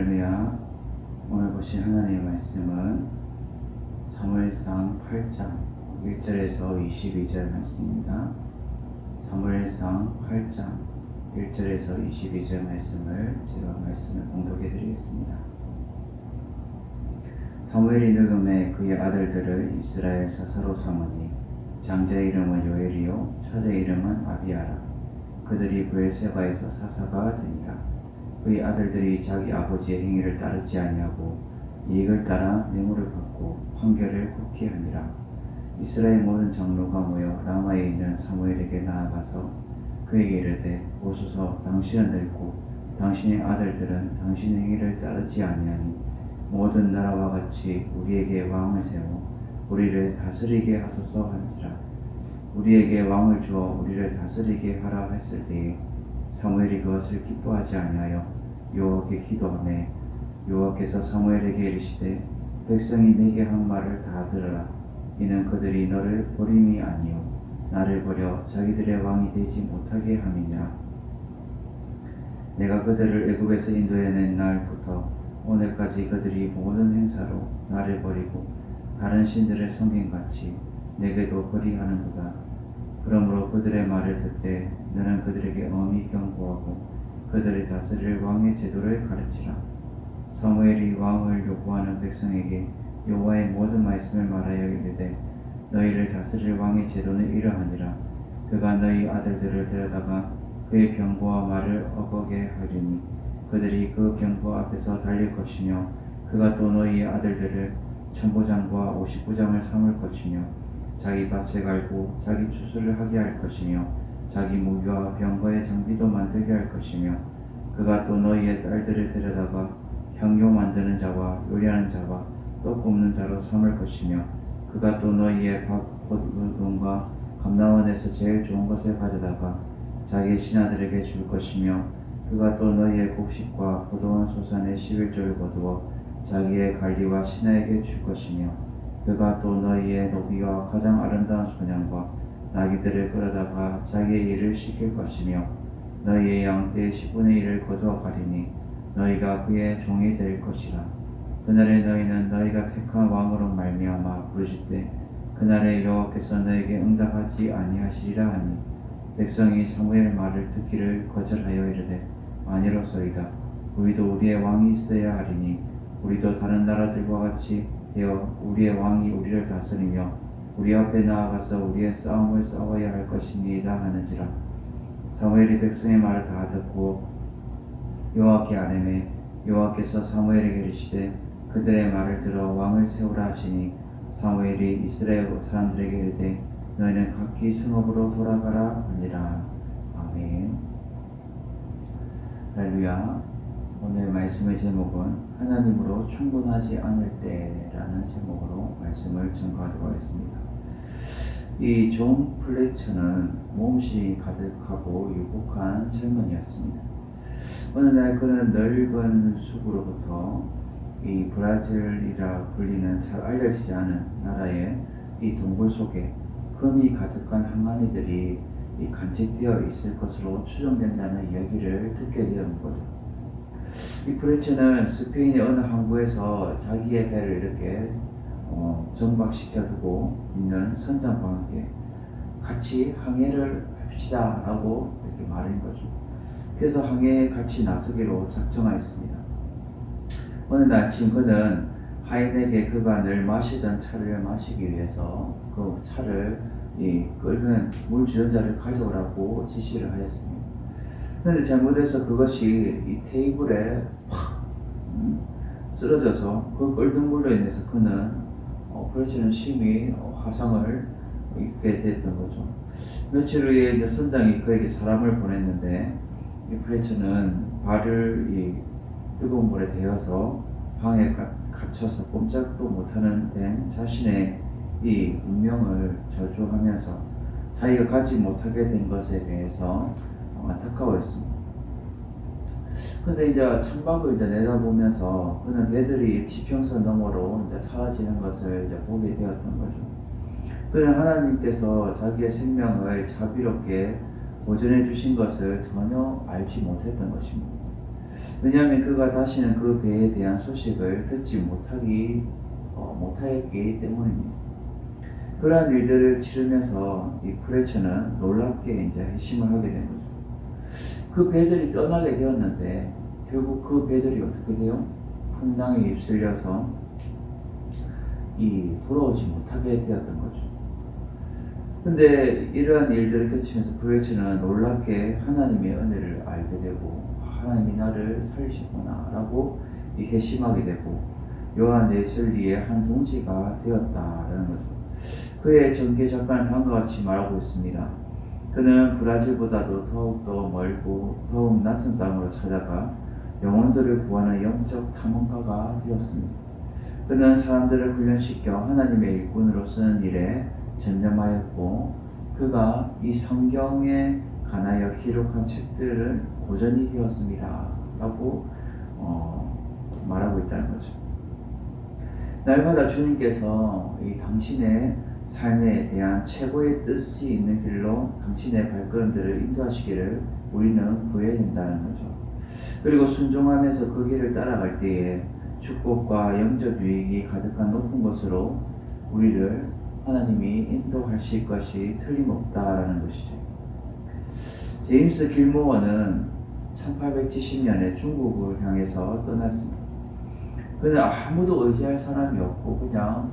할렐루야. 오늘 보신 하나님의 말씀은 사무엘상 8장 1절에서 22절 말씀입니다. 사무엘상 8장 1절에서 22절 말씀을 제가 말씀을 봉독해 드리겠습니다. 사무엘이 늙음에 그의 아들들을 이스라엘 사사로 삼으니 장자의 이름은 요엘이요 처자의 이름은 아비아라. 그들이 브엘세바에서 사사가 되니라. 그의 아들들이 자기 아버지의 행위를 따르지 아니하고 이익을 따라 뇌물을 받고 판결을 굽게 하니라. 이스라엘 모든 장로가 모여 라마에 있는 사무엘에게 나아가서 그에게 이르되 보소서, 당신은 늙고 당신의 아들들은 당신의 행위를 따르지 아니하니 모든 나라와 같이 우리에게 왕을 세워 우리를 다스리게 하소서 한지라. 우리에게 왕을 주어 우리를 다스리게 하라 했을 때에 사무엘이 그것을 기뻐하지 아니하여 여호와께 기도하며 여호와께서 사무엘에게 이르시되 백성이 네게 한 말을 다 들으라. 이는 그들이 너를 버림이 아니요 나를 버려 자기들의 왕이 되지 못하게 함이니라. 내가 그들을 애굽에서 인도해낸 날부터 오늘까지 그들이 모든 행사로 나를 버리고 다른 신들을 섬김같이 내게도 버리하는도다. 그러므로 그들의 말을 듣되 너는 그들에게 엄히 경고하고 그들을 다스릴 왕의 제도를 가르치라. 사무엘이 왕을 요구하는 백성에게 여호와의 모든 말씀을 말하여 이르되 너희를 다스릴 왕의 제도는 이러하니라. 그가 너희 아들들을 데려다가 그의 병거와 말을 어거게 하리니 그들이 그 병거 앞에서 달릴 것이며 그가 또 너희의 아들들을 천부장과 50부장을 삼을 것이며 자기 밭을 갈고 자기 추수를 하게 할 것이며 자기 무기와 병거의 장비도 만들게 할 것이며 그가 또 너희의 딸들을 데려다가 향료 만드는 자와 요리하는 자와 떡 굽는 자로 삼을 것이며 그가 또 너희의 밭과 감나원에서 제일 좋은 것을 가져다가 자기의 신하들에게 줄 것이며 그가 또 너희의 곡식과 포도원 소산의 11조를 거두어 자기의 관리와 신하에게 줄 것이며 그가 또 너희의 노비와 가장 아름다운 소년과 나귀들을 끌어다가 자기의 일을 시킬 것이며 너희의 양떼의 10분의 1을 거두어 가리니 너희가 그의 종이 될 것이라. 그날에 너희는 너희가 택한 왕으로 말미암아 부르짖되 그날에 여호와께서 너에게 응답하지 아니하시리라 하니 백성이 사무엘 말을 듣기를 거절하여 이르되 아니로소이다. 우리도 우리의 왕이 있어야 하리니 우리도 다른 나라들과 같이 되어 우리의 왕이 우리를 다스리며 우리 앞에 나아가서 우리의 싸움을 싸워야 할 것이니이다 하는지라. 사무엘이 백성의 말을 다 듣고 여호와께 아뢰매 여호와께서 사무엘에게 이르시되 그들의 말을 들어 왕을 세우라 하시니 사무엘이 이스라엘 사람들에게 이르되 너희는 각기 성읍으로 돌아가라 하니라. 아멘. 할렐루야. 오늘 말씀의 제목은 하나님으로 충분하지 않을 때라는 제목으로 말씀을 전가하도록 하겠습니다. 이 존 플래처는 몸신이 가득하고 유복한 젊은이였습니다. 어느 날 그는 넓은 숲으로부터 이 브라질이라 불리는 잘 알려지지 않은 나라의 이 동굴 속에 금이 가득한 항아리들이 간직되어 있을 것으로 추정된다는 이야기를 듣게 되는 거죠. 이 플래처는 스페인의 어느 항구에서 자기의 배를 이렇게 정박시켜두고 있는 선장과 함께 같이 항해를 합시다 라고 이렇게 말한 거죠. 그래서 항해에 같이 나서기로 작정하였습니다. 어느 날 아침 그는 하인에게 그가 늘 마시던 차를 마시기 위해서 그 차를 끓는 물 주전자를 가져오라고 지시를 하였습니다. 그런데 잘못해서 그것이 이 테이블에 확 쓰러져서 그 끓는 물로 인해서 그는 플래처는 심히 화상을 입게 됐던 거죠. 며칠 후에 이제 선장이 그에게 사람을 보냈는데 이 플래처는 발을 이 뜨거운 물에 데워서 방에 갇혀서 꼼짝도 못하는 된 자신의 이 운명을 저주하면서 자기가 가지 못하게 된 것에 대해서 안타까워했습니다. 근데 이제 창밖을 이제 내다보면서 그는 배들이 지평선 너머로 이제 사라지는 것을 이제 보게 되었던 거죠. 그는 하나님께서 자기의 생명을 자비롭게 보존해 주신 것을 전혀 알지 못했던 것입니다. 왜냐하면 그가 다시는 그 배에 대한 소식을 듣지 못하였기 때문입니다. 그러한 일들을 치르면서 이 프레처는 놀랍게 이제 회심을 하게 된 거죠. 그 배들이 떠나게 되었는데 결국 그 배들이 어떻게 돼요? 풍랑에 휩쓸려서 돌아오지 못하게 되었던 거죠. 근데 이러한 일들을 겹치면서 프레처는 놀랍게 하나님의 은혜를 알게 되고 하나님이 나를 살리셨구나 라고 회심하게 되고 요한 웨슬리의 한 동지가 되었다라는 거죠. 그의 전개 작가는 다음과 같이 말하고 있습니다. 그는 브라질보다도 더욱더 멀고 더욱 낯선 땅으로 찾아가 영혼들을 구하는 영적 탐험가가 되었습니다. 그는 사람들을 훈련시켜 하나님의 일꾼으로 쓰는 일에 전념하였고 그가 이 성경에 관하여 기록한 책들을 고전이 되었습니다 라고 말하고 있다는 거죠. 날마다 주님께서 이 당신의 삶에 대한 최고의 뜻이 있는 길로 당신의 발걸음들을 인도하시기를 우리는 구해야 된다는 거죠. 그리고 순종하면서 그 길을 따라갈 때에 축복과 영적 유익이 가득한 높은 곳으로 우리를 하나님이 인도하실 것이 틀림없다라는 것이죠. 제임스 길모어는 1870년에 중국을 향해서 떠났습니다. 그는 아무도 의지할 사람이 없고 그냥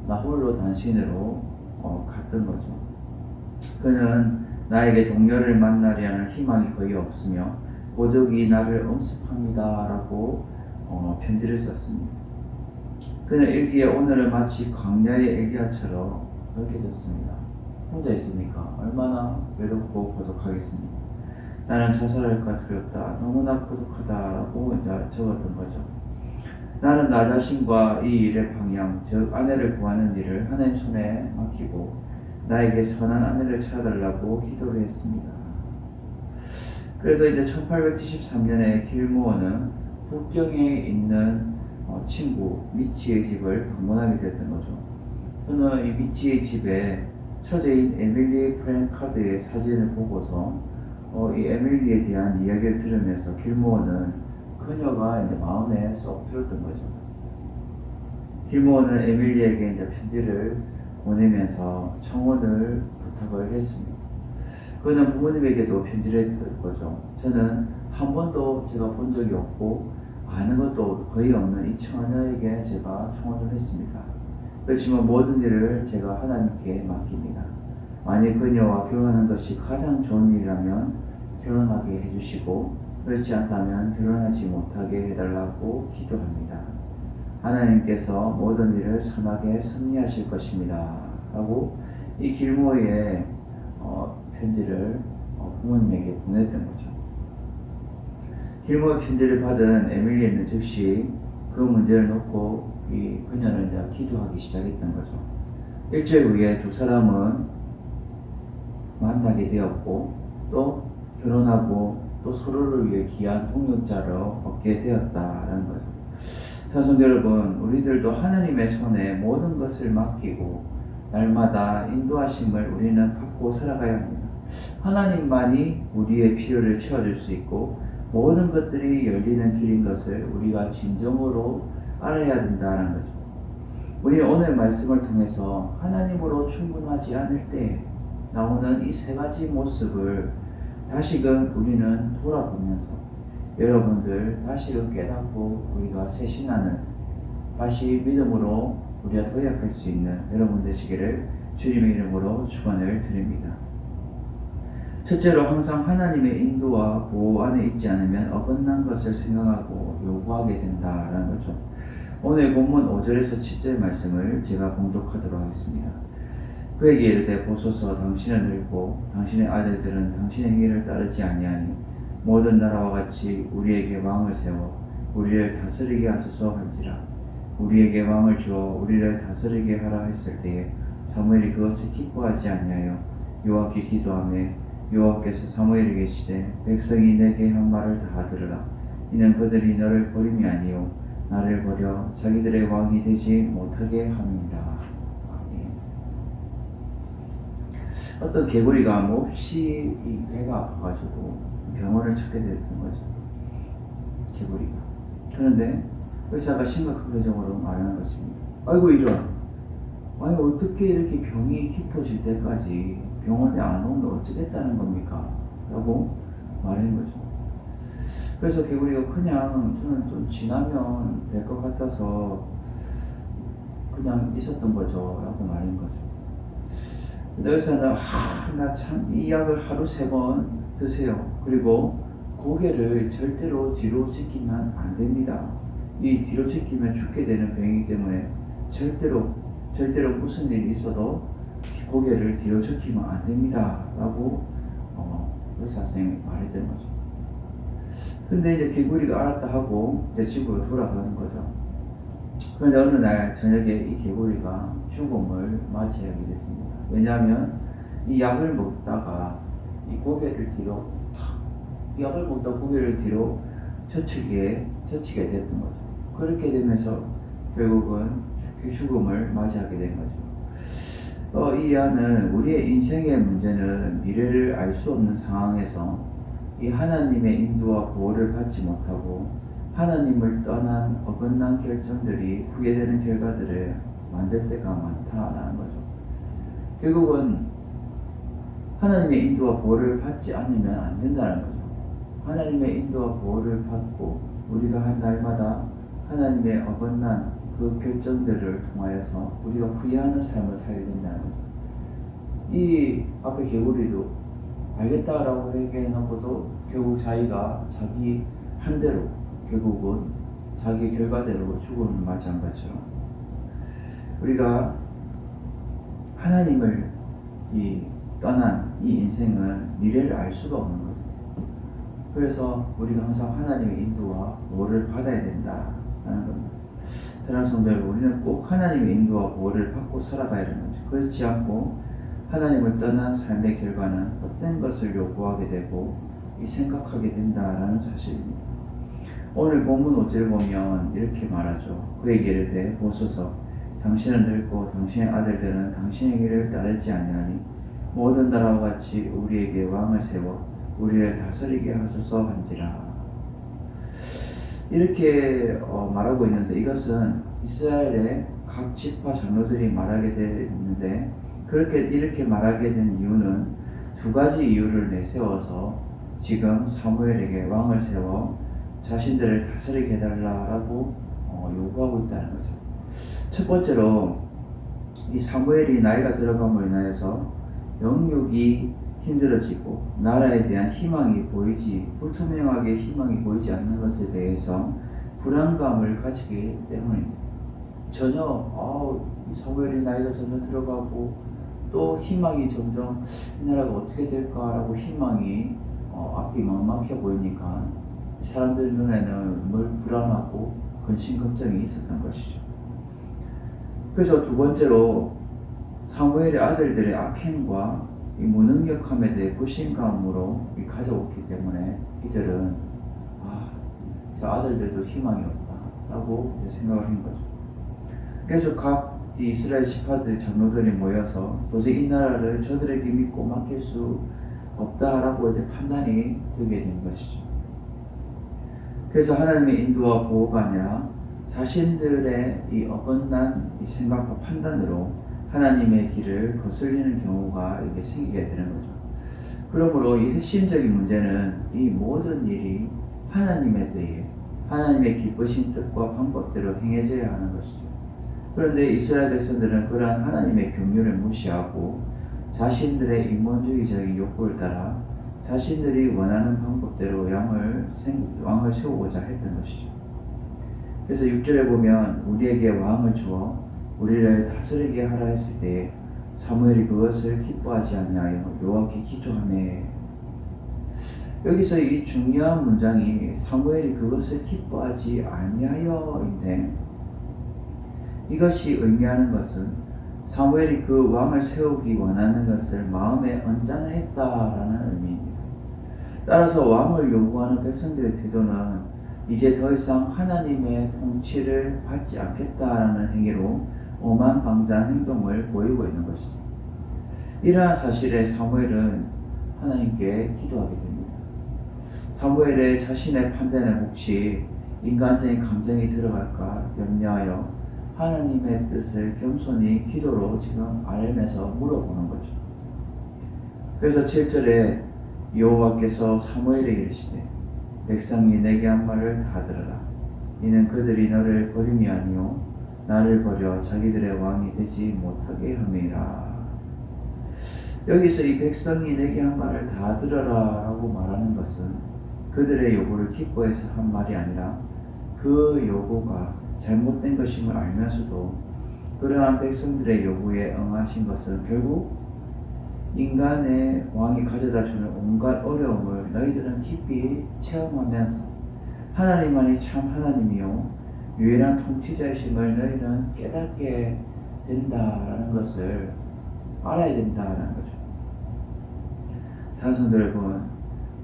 나 홀로 단신으로 갔던 거죠. 그는 나에게 동료를 만나려는 희망이 거의 없으며 고독이 나를 엄습합니다 라고 편지를 썼습니다. 그는 일기에 오늘은 마치 광야의 엘리야처럼 느껴졌습니다. 혼자 있으니까 얼마나 외롭고 고독하겠습니까? 나는 자살할까 두렵다. 너무나 고독하다라고 이제 적었던 거죠. 나는 나 자신과 이 일의 방향, 즉 아내를 구하는 일을 하나님 손에 맡기고 나에게 선한 아내를 찾아달라고 기도를 했습니다. 그래서 이제 1873년에 길모어는 북경에 있는 친구 미치의 집을 방문하게 됐던 거죠. 저는 이 미치의 집에 처제인 에밀리 프랭카드의 사진을 보고서 이 에밀리에 대한 이야기를 들으면서 길모어는 그녀가 이제 마음에 쏙 들었던 거죠. 길모어는 에밀리에게 이제 편지를 보내면서 청혼을 부탁을 했습니다. 그는 부모님에게도 편지를 했던 거죠. 저는 한 번도 제가 본 적이 없고 아는 것도 거의 없는 이 처녀에게 제가 청혼을 했습니다. 그렇지만 모든 일을 제가 하나님께 맡깁니다. 만약 그녀와 결혼하는 것이 가장 좋은 일이라면 결혼하게 해주시고 그렇지 않다면 결혼하지 못하게 해달라고 기도합니다. 하나님께서 모든 일을 선하게 섭리하실 것입니다. 라고 이 길모어의 편지를 부모님에게 보냈던 거죠. 길모어 편지를 받은 에밀리는 즉시 그 문제를 놓고 그녀는 이제 기도하기 시작했던 거죠. 일주일 후에 두 사람은 만나게 되었고 또 결혼하고 또 서로를 위해 귀한 동역자를 얻게 되었다라는 거죠. 사랑하는 여러분, 우리들도 하나님의 손에 모든 것을 맡기고 날마다 인도하심을 우리는 받고 살아가야 합니다. 하나님만이 우리의 필요를 채워줄 수 있고 모든 것들이 열리는 길인 것을 우리가 진정으로 알아야 된다는 거죠. 우리 오늘 말씀을 통해서 하나님으로 충분하지 않을 때 나오는 이 세 가지 모습을 다시금 우리는 돌아보면서 여러분들 다시금 깨닫고 우리가 새신하는 다시 믿음으로 우리가 도약할 수 있는 여러분 되시기를 주님의 이름으로 축원을 드립니다. 첫째로 항상 하나님의 인도와 보호 안에 있지 않으면 어긋난 것을 생각하고 요구하게 된다라는 거죠. 오늘 본문 5절에서 7절 말씀을 제가 봉독하도록 하겠습니다. 그에게 이르되 보소서 당신은 늙고 당신의 아들들은 당신의 행위를 따르지 아니하니 모든 나라와 같이 우리에게 왕을 세워 우리를 다스리게 하소서 한지라. 우리에게 왕을 주어 우리를 다스리게 하라 했을 때에 사무엘이 그것을 기뻐하지 아니하여 여호와께 기도하며 여호와께서 사무엘에게 이르시되 백성이 내게 한 말을 다 들으라. 이는 그들이 너를 버림이 아니요 나를 버려 자기들의 왕이 되지 못하게 함이니라. 어떤 개구리가 몹시 이 배가 아파가지고 병원을 찾게 됐던 거죠. 개구리가. 그런데 의사가 심각한 표정으로 말하는 것입니다. 아이고 이런, 아니 어떻게 이렇게 병이 깊어질 때까지 병원에 안 오면 어찌됐다는 겁니까? 라고 말하는 거죠. 그래서 개구리가 그냥 저는 좀 지나면 될 것 같아서 그냥 있었던 거죠 라고 말한 거죠. 근데 의사는 나 참 이 약을 하루 3번 드세요. 그리고 고개를 절대로 뒤로 제끼면 안 됩니다. 이 뒤로 제끼면 죽게 되는 병이기 때문에 절대로 무슨 일이 있어도 고개를 뒤로 제끼면 안 됩니다 라고 의사 선생님이 말했던 거죠. 근데 이제 개구리가 알았다 하고 이제 집으로 돌아가는 거죠. 그런데 어느 날 저녁에 이 개구리가 죽음을 맞이하게 됐습니다. 왜냐하면 이 약을 먹다가 이 고개를 뒤로 약을 먹다 고개를 뒤로 젖히게 됐던 거죠. 그렇게 되면서 결국은 죽음을 맞이하게 된 거죠. 이 안은 우리의 인생의 문제는 미래를 알 수 없는 상황에서 이 하나님의 인도와 보호를 받지 못하고 하나님을 떠난 어긋난 결정들이 후회되는 결과들을 만들 때가 많다라는 거죠. 결국은 하나님의 인도와 보호를 받지 않으면 안 된다는 거죠. 하나님의 인도와 보호를 받고 우리가 한 날마다 하나님의 어긋난 그 결정들을 통하여서 우리가 후회하는 삶을 살게 된다는 거죠. 이 앞에 개구리도 알겠다라고 얘기해놓고도 결국 자기가 자기 한대로 결국은 자기 결과대로 죽음을 맞이한 것처럼 우리가 하나님을 떠난 이 인생은 미래를 알 수가 없는 거죠. 그래서 우리가 항상 하나님의 인도와 보호를 받아야 된다라는 겁니다. 사랑하는 성도 여러분, 우리는 꼭 하나님의 인도와 보호를 받고 살아가야 되는 거죠. 그렇지 않고 하나님을 떠난 삶의 결과는 헛된 것을 요구하게 되고 생각하게 된다라는 사실입니다. 오늘 본문 5절을 보면 이렇게 말하죠. 그에게 이르되 보소서 당신은 늙고 당신의 아들들은 당신의 길을 따르지 아니하니 모든 나라와 같이 우리에게 왕을 세워 우리를 다스리게 하소서 한지라. 이렇게 말하고 있는데 이것은 이스라엘의 각 지파 장로들이 말하게 되는데 이렇게 말하게 된 이유는 2가지 이유를 내세워서 지금 사무엘에게 왕을 세워 자신들을 다스리게 해달라고 요구하고 있다는 거죠. 첫 번째로 이 사무엘이 나이가 들어감으로 인하여서 영육이 힘들어지고 나라에 대한 불투명하게 희망이 보이지 않는 것에 대해서 불안감을 가지기 때문입니다. 전혀 사무엘이 나이가 점점 들어가고 또 희망이 점점 이 나라가 어떻게 될까라고 희망이 앞이 막막해 보이니까 사람들 눈에는 늘 불안하고 근심 걱정이 있었던 것이죠. 그래서 2번째로 사무엘의 아들들의 악행과 이 무능력함에 대해 불신감으로 가져왔기 때문에 이들은 저 아들들도 희망이 없다라고 생각을 한 거죠. 그래서 각 이스라엘 지파들 장로들이 모여서 도저히 이 나라를 저들에게 믿고 맡길 수 없다라고 판단이 되게 된 것이죠. 그래서 하나님의 인도와 보호가 아니라 자신들의 이 어긋난 생각과 판단으로 하나님의 길을 거슬리는 경우가 이렇게 생기게 되는 거죠. 그러므로 이 핵심적인 문제는 이 모든 일이 하나님에 대해 하나님의 기쁘신 뜻과 방법대로 행해져야 하는 것이죠. 그런데 이스라엘 백성들은 그러한 하나님의 경륜을 무시하고 자신들의 인본주의적인 욕구를 따라 자신들이 원하는 방법대로 왕을 세우고자 했던 것이죠. 그래서 6절에 보면 우리에게 왕을 주어 우리를 다스리게 하라 했을 때 사무엘이 그것을 기뻐하지 아니하여 여호와께 기도하매. 여기서 이 중요한 문장이 사무엘이 그것을 기뻐하지 아니하여인데 이것이 의미하는 것은 사무엘이 그 왕을 세우기 원하는 것을 마음에 언짢아했다라는 의미입니다. 따라서 왕을 요구하는 백성들의 태도는 이제 더 이상 하나님의 통치를 받지 않겠다라는 행위로 오만방자한 행동을 보이고 있는 것이죠. 이러한 사실에 사무엘은 하나님께 기도하게 됩니다. 사무엘의 자신의 판단에 혹시 인간적인 감정이 들어갈까 염려하여 하나님의 뜻을 겸손히 기도로 지금 아뢰면서 물어보는 거죠. 그래서 7절에 여호와께서 사무엘에게 이르시되 백성이 내게 한 말을 다 들어라. 이는 그들이 너를 버림이 아니요 나를 버려 자기들의 왕이 되지 못하게 함이라. 여기서 이 백성이 내게 한 말을 다 들어라 라고 말하는 것은 그들의 요구를 기뻐해서 한 말이 아니라 그 요구가 잘못된 것임을 알면서도 그러한 백성들의 요구에 응하신 것은 결국 인간의 왕이 가져다주는 온갖 어려움을 너희들은 깊이 체험하면서 하나님만이 참 하나님이요 유일한 통치자이심을 너희는 깨닫게 된다라는 것을 알아야 된다라는 거죠. 사랑하는 여러분,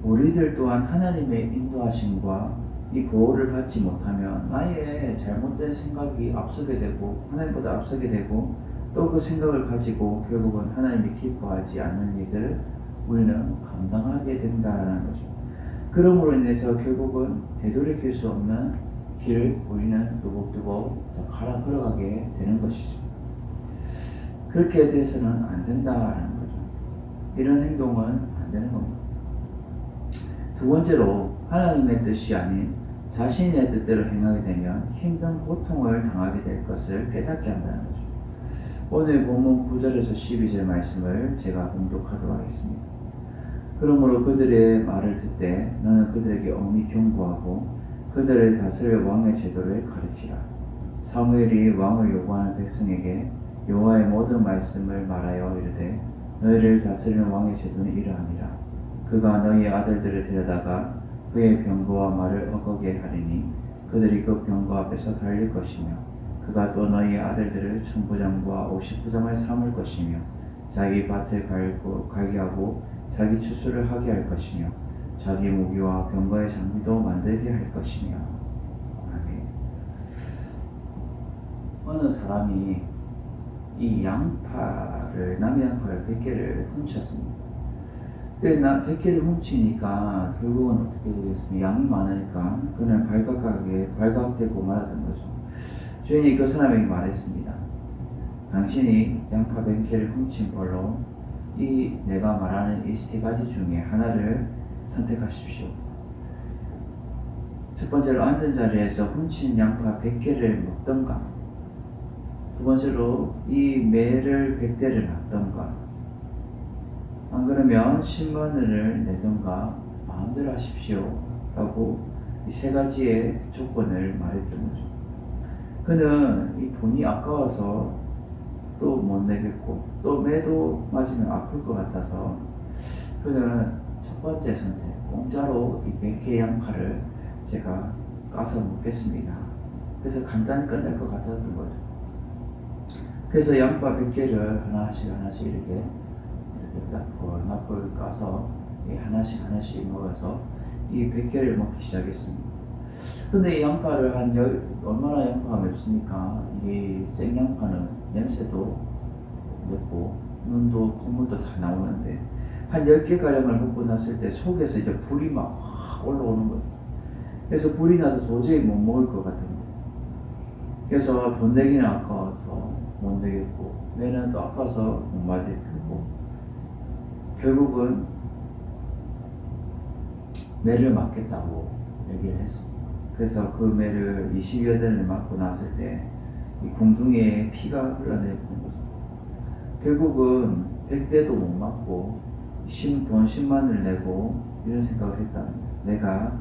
우리들 또한 하나님의 인도하심과 이 보호를 받지 못하면 나의 잘못된 생각이 앞서게 되고 하나님보다 앞서게 되고 또 그 생각을 가지고 결국은 하나님이 기뻐하지 않는 일들을 우리는 감당하게 된다는 거죠. 그러므로 인해서 결국은 되돌이킬 수 없는 길을 우리는 뚜벅뚜벅 갈아 걸어가게 되는 것이죠. 그렇게 돼서는 안 된다는 거죠. 이런 행동은 안 되는 겁니다. 두 번째로 하나님의 뜻이 아닌 자신의 뜻대로 행하게 되면 힘든 고통을 당하게 될 것을 깨닫게 한다는 거죠. 오늘 본문 9절에서 12절 말씀을 제가 봉독하도록 하겠습니다. 그러므로 그들의 말을 듣되 너는 그들에게 엄히 경고하고 그들을 다스릴 왕의 제도를 가르치라. 사무엘이 왕을 요구하는 백성에게 여호와의 모든 말씀을 말하여 이르되 너희를 다스리는 왕의 제도는 이러함이라. 그가 너희의 아들들을 데려다가 그의 병거와 말을 어거게 하리니 그들이 그 병거 앞에서 달릴 것이며 그가 또 너희의 아들들을 천부장과 59장을 삼을 것이며 자기 밭을 갈게 하고 자기 추수를 하게 할 것이며 자기 무기와 병거의 장비도 만들게 할 것이며. 아멘. 어느 사람이 이 양파를 남의 양파를 100개를 훔쳤습니다. 근데 100개를 훔치니까 결국은 어떻게 되겠습니까? 양이 많으니까 그는 발각되고 말았던 거죠. 주인이 그 사람에게 말했습니다. 당신이 양파 100개를 훔친 벌로 이 내가 말하는 이 세 가지 중에 하나를 선택하십시오. 첫 번째로 앉은 자리에서 훔친 양파 100개를 먹던가, 두 번째로 이 매를 100대를 놨던가, 안 그러면 10만 원을 내던가 마음대로 하십시오 라고 이 세 가지의 조건을 말했던 거죠. 그는 이 돈이 아까워서 또 못 내겠고 또 매도 맞으면 아플 것 같아서 그는 첫 번째 선택, 공짜로 이 100개 양파를 제가 까서 먹겠습니다. 그래서 간단히 끝낼 것 같았던 거죠. 그래서 양파 100개를 하나씩 이렇게 나풀 까서 하나씩 먹어서 이 100개를 먹기 시작했습니다. 근데 이 양파를 얼마나 양파가 맵습니까? 이게 생양파는 냄새도 맵고 눈도 콧물도 다 나오는데 한 10개가량을 먹고 났을 때 속에서 이제 불이 막 올라오는 거예요. 그래서 불이 나서 도저히 못 먹을 것 같은 거예요. 그래서 돈 내기는 아까워서 못 내겠고 매는 또 아파서 못 맞겠고 결국은 매를 맞겠다고 얘기를 했습니다. 그래서 그 매를 20여 대를 맞고 났을 때 이 궁둥이에 피가 흘러내리는 거죠. 결국은 100대도 못 맞고 돈 10만 원을 내고 이런 생각을 했다는 거예요. 내가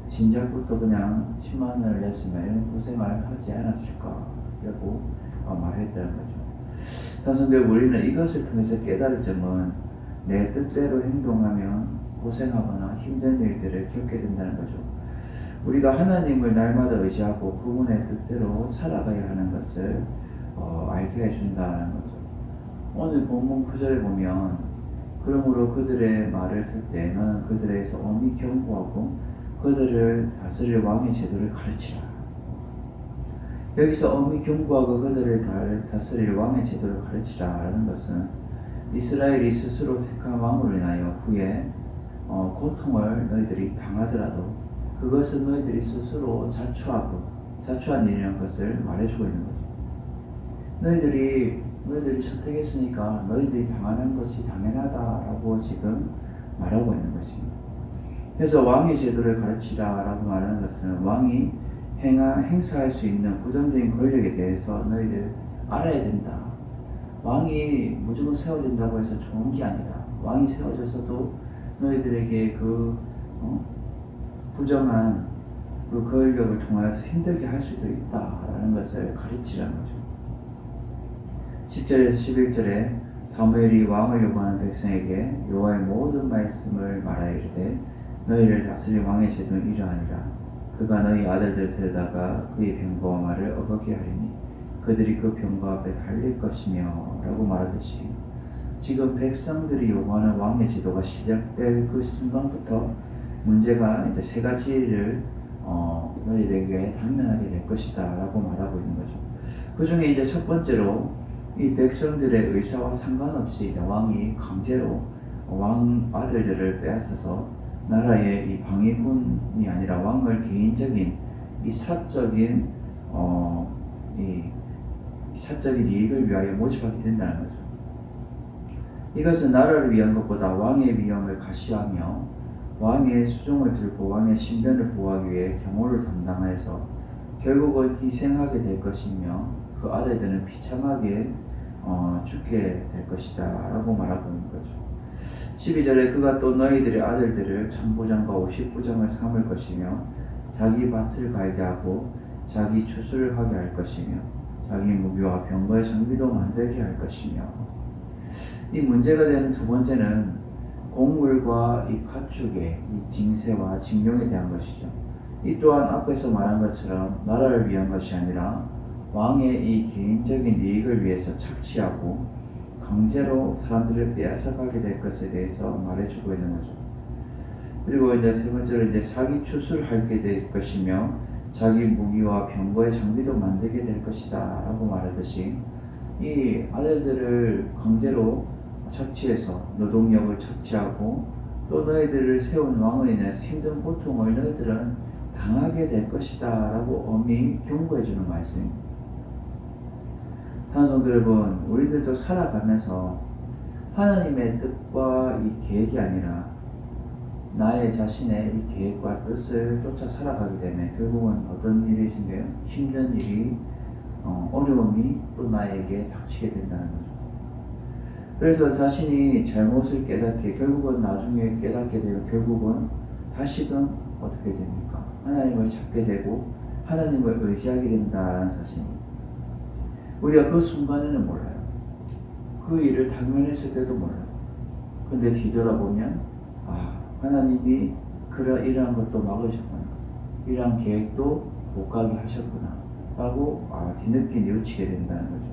진작부터 그냥 10만 원을 냈으면 이런 고생을 하지 않았을까 라고 말했다는 거죠. 사실 우리는 이것을 통해서 깨달을 점은 내 뜻대로 행동하면 고생하거나 힘든 일들을 겪게 된다는 거죠. 우리가 하나님을 날마다 의지하고 그분의 뜻대로 살아가야 하는 것을 알게 해준다는 거죠. 오늘 본문 9절에 보면 그러므로 그들의 말을 듣되 너는 그들에게서 엄히 경고하고 그들을 다스릴 왕의 제도를 가르치라. 여기서 엄히 경고하고 그들을 다스릴 왕의 제도를 가르치라라는 것은 이스라엘이 스스로 택한 왕으로 인하여 후에 고통을 너희들이 당하더라도 그것은 너희들이 스스로 자초한 일이라는 것을 말해주고 있는 거죠. 너희들이 선택했으니까 너희들이 당하는 것이 당연하다라고 지금 말하고 있는 것입니다. 그래서 왕의 제도를 가르치라라고 말하는 것은 왕이 행사할 수 있는 부정적인 권력에 대해서 너희들 알아야 된다. 왕이 무조건 세워진다고 해서 좋은 게 아니라 왕이 세워져서도 너희들에게 부정한 그 권력을 통하여서 힘들게 할 수도 있다라는 것을 가르치라는 거죠. 10절에서 11절에 사무엘이 왕을 요구하는 백성에게 여호와의 모든 말씀을 말하여 이르되 너희를 다스릴 왕의 제도는 이러하니라. 그가 너희 아들들 데려다가 그의 병거와 말을 어겁게 하리니 그들이 그 병거 앞에 달릴 것이며 라고 말하듯이 지금 백성들이 요구하는 왕의 제도가 시작될 그 순간부터 문제가 이제 세 가지를 너희들에게 당면하게 될 것이다 라고 말하고 있는 거죠. 그 중에 이제 첫 번째로 이 백성들의 의사와 상관없이 왕이 강제로 왕 아들들을 빼앗아서 나라의 이 방위군이 아니라 왕을 개인적인 이 사적인 이익을 위하여 모집하게 된다는 거죠. 이것은 나라를 위한 것보다 왕의 위엄을 가시하며 왕의 수종을 들고 왕의 신변을 보호하기 위해 경호를 담당하여서 결국은 희생하게 될 것이며 그 아들들은 비참하게 죽게 될 것이다 라고 말하고 있는 거죠. 12절에 그가 또 너희들의 아들들을 천부장과 50부장을 삼을 것이며 자기 밭을 갈게 하고 자기 추수를 하게 할 것이며 자기 무기와 병거의 장비도 만들게 할 것이며 이 문제가 되는 두 번째는 곡물과 이 가축의 이 징세와 징용에 대한 것이죠. 이 또한 앞에서 말한 것처럼 나라를 위한 것이 아니라 왕의 이 개인적인 이익을 위해서 착취하고 강제로 사람들을 빼앗아가게 될 것에 대해서 말해주고 있는 거죠. 그리고 이제 세 번째로 이제 자기 추수를 하게 될 것이며 자기 무기와 병거의 장비도 만들게 될 것이다 라고 말하듯이 이 아들들을 강제로 착취해서 노동력을 착취하고 또 너희들을 세운 왕을 인해서 힘든 고통을 너희들은 당하게 될 것이다 라고 엄히 경고해 주는 말씀입니다. 사랑하는 성도 여러분, 우리들도 살아가면서 하나님의 뜻과 이 계획이 아니라 나의 자신의 이 계획과 뜻을 쫓아 살아가기 때문에 결국은 어떤 일이 생겨요? 힘든 일이 어려움이 또 나에게 닥치게 된다는 거죠. 그래서 자신이 잘못을 깨닫게 결국은 나중에 깨닫게 되면 결국은 다시금 어떻게 됩니까? 하나님을 찾게 되고 하나님을 의지하게 된다는 사실입니다. 우리가 그 순간에는 몰라요. 그 일을 당면했을 때도 몰라요. 근데 뒤돌아보면 하나님이 이러한 것도 막으셨구나. 이러한 계획도 못 가게 하셨구나. 라고 뒤늦게 뉘우치게 된다는 거죠.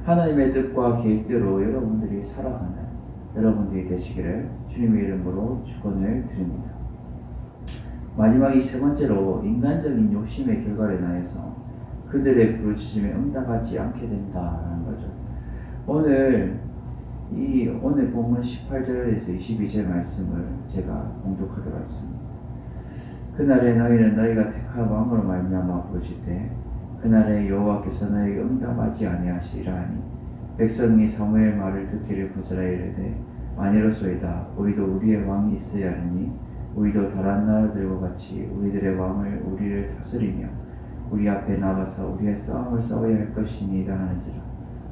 하나님의 뜻과 계획대로 여러분들이 살아가는 여러분들이 되시기를 주님의 이름으로 축원을 드립니다. 마지막 이 세 번째로 인간적인 욕심의 결과로 인하여서 그들의 부르짖음에 응답하지 않게 된다는 거죠. 오늘 본문 18절에서 22절 말씀을 제가 봉독하도록 하겠습니다. 그날에 너희는 너희가 택한 왕으로 말미암아 부르짖되 그날에 여호와께서 너희에게 응답하지 아니하시리라 하니 백성이 사무엘 말을 듣기를 거절하여 이르되 아니로소이다. 우리도 우리의 왕이 있어야 하니 우리도 다른 나라들과 같이 우리들의 왕을 우리를 다스리며 우리 앞에 나가서 우리의 싸움을 싸워야 할 것이니이다 하는지라.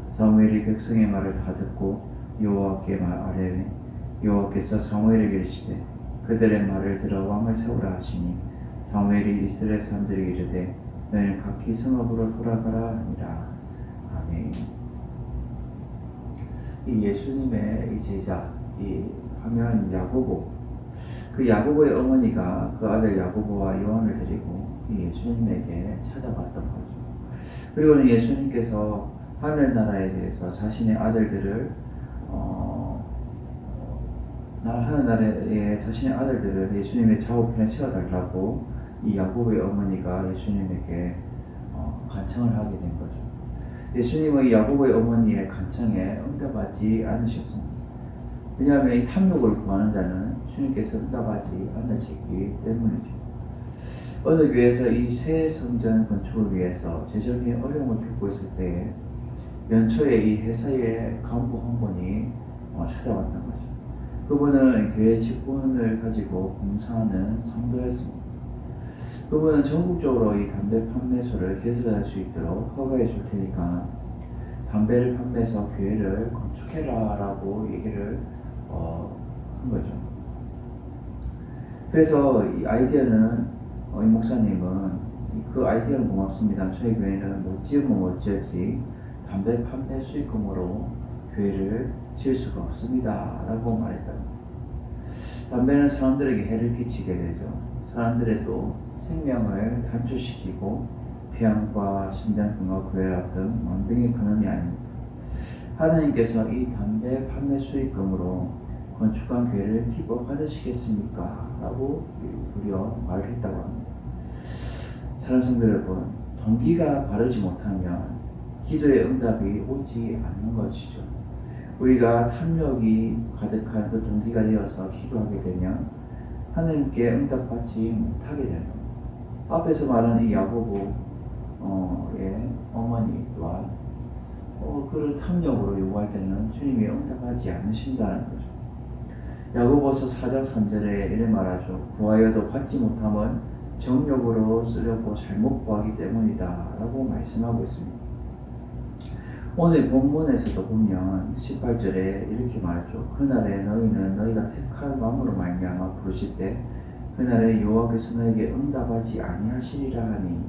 사무엘이 백성의 말을 다 듣고 여호와께 아뢰매 여호와께서 사무엘에게 이르시되 그들의 말을 들어 왕을 세우라 하시니 사무엘이 이스라엘 사람들에게 이르되 너희는 각기 성읍으로 돌아가라 하니라. 아멘. 이 예수님의 이 제자 이 하면 야고보, 그 야고보의 어머니가 그 아들 야고보와 요한을 데리고 이 예수님에게 찾아갔던 거죠. 그리고는 예수님께서 하늘나라에 대해서 자신의 아들들을 하늘나라에 자신의 아들들을 예수님의 좌우편에 세워달라고 이 야고보의 어머니가 예수님에게 간청을 하게 된 거죠. 예수님의 야고보의 어머니의 간청에 응답하지 않으셨습니다. 왜냐하면 이 탐욕을 구하는 자는 주님께서 응답하지 않으시기 때문이죠. 어느 교회에서 이 새 성전 건축을 위해서 재정의 어려움을 겪고 있을 때에 연초에 이 회사의 간부 한 분이 찾아왔던 거죠. 그분은 교회 직분을 가지고 봉사하는 성도였습니다. 그분은 전국적으로 이 담배 판매소를 개설할 수 있도록 허가해 줄 테니까 담배를 판매해서 교회를 건축해라 라고 얘기를 한 거죠. 그래서 이 아이디어는 이 목사님은 그 아이디어는 고맙습니다. 저희 교회는 못 지으면 못 지었지 담배 판매 수익금으로 교회를 지을 수가 없습니다 라고 말했다. 담배는 사람들에게 해를 끼치게 되죠. 사람들의 또 생명을 단축시키고 폐암과 심장병과 고혈압 등 만병의 근원이 아닙니다. 하나님께서 이 담배 판매 수익금으로 건축한 교회를 기뻐 받으시겠습니까? 라고 우려 말을 했다고 합니다. 사랑하는 성도 여러분, 동기가 바르지 못하면 기도의 응답이 오지 않는 것이죠. 우리가 탐욕이 가득한 그 동기가 되어서 기도하게 되면 하나님께 응답받지 못하게 되는 겁니다. 앞에서 말한 이 야고보의 어머니 또한 그를 탐욕으로 요구할 때는 주님이 응답하지 않으신다는 거죠. 야고보서 4장 3절에 이래 말하죠. 구하여도 받지 못함은 정욕으로 쓰려고 잘못 구하기 때문이다 라고 말씀하고 있습니다. 오늘 본문에서도 보면 18절에 이렇게 말하죠. 그날에 너희는 너희가 택한 마음으로 말미암아 부르실 때 그날에 여호와께서 너희에게 응답하지 아니하시리라 하니,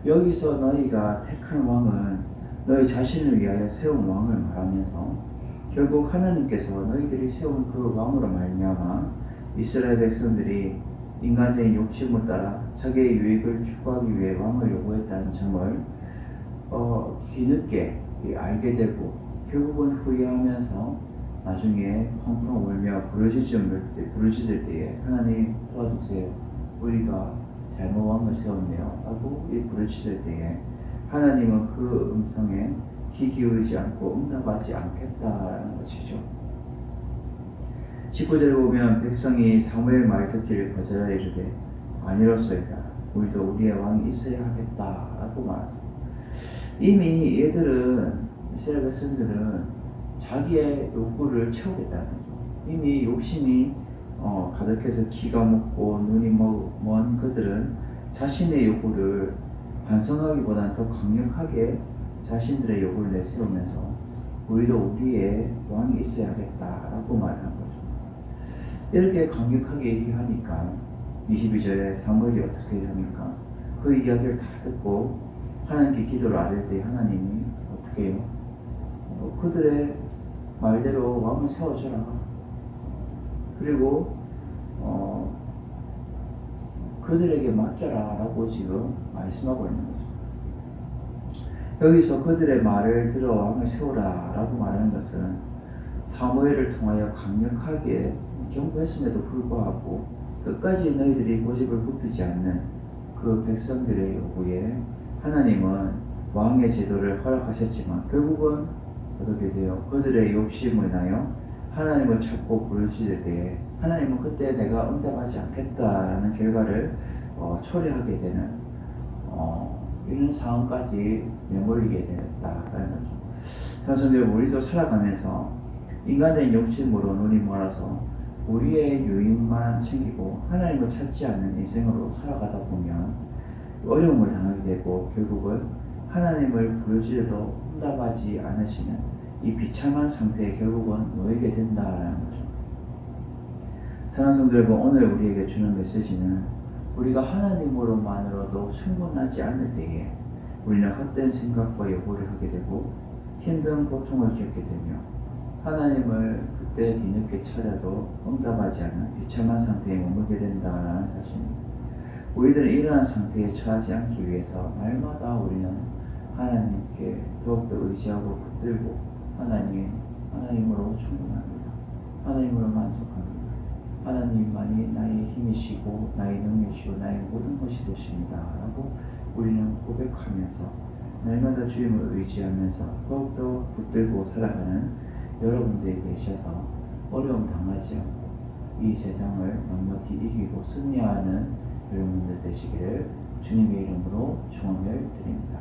여기서 너희가 택한 왕은 너희 자신을 위하여 세운 왕을 말하면서 결국 하나님께서 너희들이 세운 그 왕으로 말미암아 이스라엘 백성들이 인간적인 욕심을 따라 자기의 유익을 추구하기 위해 왕을 요구했다는 점을 뒤늦게 알게 되고 결국은 후회하면서 나중에 펑펑 울며 부르짖을 때에 하나님 도와주세요. 우리가 잘못 왕을 세웠네요. 라고 부르짖을 때에 하나님은 그 음성에 귀 기울이지 않고 응답하지 않겠다라는 것이죠. 19절에 보면 백성이 사무엘 말 듣기를 거절하여 이르되 아니로소이다. 우리도 우리의 왕이 있어야 하겠다라고 말합니다. 이미 얘들은 이스라엘 백성들은 자기의 욕구를 채우겠다는 거죠. 이미 욕심이 가득해서 기가 먹고 눈이 먼 그들은 자신의 욕구를 반성하기보다는 더 강력하게 자신들의 욕구를 내세우면서 우리도 우리의 왕이 있어야겠다라고 말하는 거죠. 이렇게 강력하게 얘기하니까 22절에 사무엘이 어떻게 합니까? 그 이야기를 다 듣고 하나님께 기도를 아뢰을 때 하나님이 어떻게 해요? 그들의 말대로 왕을 세워줘라. 그리고 그들에게 맡겨라 라고 지금 말씀하고 있는 거죠. 여기서 그들의 말을 들어 왕을 세우라 라고 말하는 것은 사무엘을 통하여 강력하게 경고했음에도 불구하고 끝까지 너희들이 고집을 굽히지 않는 그 백성들의 요구에 하나님은 왕의 제도를 허락하셨지만 결국은 어떻게 돼요? 그들의 욕심을 인하여 하나님을 찾고 부르짖을 때에 하나님은 그때 내가 응답하지 않겠다라는 결과를 초래하게 되는 이런 상황까지 내몰리게 되었다라는 거죠. 사실 우리도 살아가면서 인간적인 욕심으로 눈이 멀어서 우리의 유익만 챙기고 하나님을 찾지 않는 인생으로 살아가다 보면 어려움을 당하게 되고 결국은 하나님을 부르짖어도 응답하지 않으시는 이 비참한 상태에 결국은 놓이게 된다는 거죠. 사랑하는 성도 여러분, 오늘 우리에게 주는 메시지는 우리가 하나님으로만으로도 충분하지 않을 때에 우리는 헛된 생각과 요구를 하게 되고 힘든 고통을 겪게 되며 하나님을 그때 뒤늦게 찾아도 응답하지 않는 비참한 상태에 머물게 된다는 사실입니다. 우리들은 이러한 상태에 처하지 않기 위해서 날마다 우리는 하나님께 더욱더 의지하고 붙들고 하나님으로 충분합니다. 하나님으로 만족합니다. 하나님만이 나의 힘이시고 나의 능력이시고 나의 모든 것이 되십니다. 라고 우리는 고백하면서 날마다 주님을 의지하면서 더욱더 붙들고 살아가는 여러분들이 되셔서 어려움 당하지 않고 이 세상을 넉넉히 이기고 승리하는 여러분들 되시기를 주님의 이름으로 축원을 드립니다.